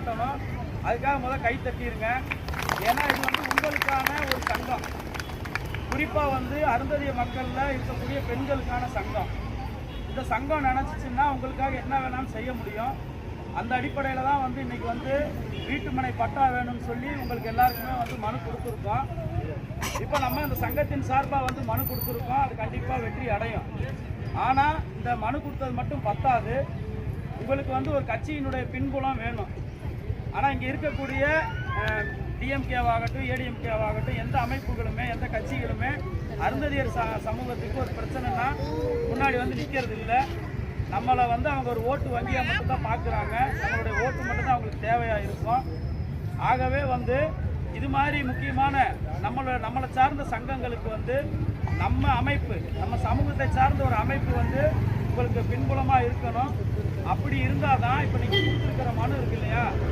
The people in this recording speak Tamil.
தட்டணும். அதுக்காக முதல்ல கை தட்டிடுங்க. ஏன்னா இது வந்து உங்களுக்கான ஒரு சங்கம், குறிப்பாக வந்து அருந்ததிய மக்களில் இருக்கக்கூடிய பெண்களுக்கான சங்கம். இந்த சங்கம் நினச்சிச்சின்னா உங்களுக்காக என்ன வேணாலும் செய்ய முடியும். அந்த அடிப்படையில் தான் வந்து இன்றைக்கி வந்து வீட்டுமனை பட்டா வேணும்னு சொல்லி உங்களுக்கு எல்லாருக்குமே வந்து மனு கொடுத்துருக்கோம். இப்போ நம்ம இந்த சங்கத்தின் சார்பாக வந்து மனு கொடுத்துருக்கோம். அது கண்டிப்பாக வெற்றி அடையும். ஆனால் இந்த மனு கொடுத்தது மட்டும் பத்தாது, உங்களுக்கு வந்து ஒரு கட்சியினுடைய பின்புலம் வேணும். ஆனால் இங்கே இருக்கக்கூடிய டிஎம்கேவாகட்டும் ஏடிஎம்கேவாகட்டும் எந்த அமைப்புகளுமே எந்த கட்சிகளுமே அருந்ததியர் சமூகத்துக்கு ஒரு பிரச்சனைனா முன்னாடி வந்து நிற்கிறது இல்லை. நம்மளை வந்து அவங்க ஒரு ஓட்டு வங்கியாக மட்டும்தான் பார்க்குறாங்க. நம்மளுடைய ஓட்டு மட்டும்தான் அவங்களுக்கு தேவையாக இருக்கும். ஆகவே வந்து இது மாதிரி முக்கியமான நம்மளை சார்ந்த சங்கங்களுக்கு வந்து நம்ம அமைப்பு, நம்ம சமூகத்தை சார்ந்த ஒரு அமைப்பு வந்து உங்களுக்கு பின்புலமாக இருக்கணும். அப்படி இருந்தால் தான் இப்போ நீங்கள் கொடுத்துருக்கிற மனு இருக்கு இல்லையா,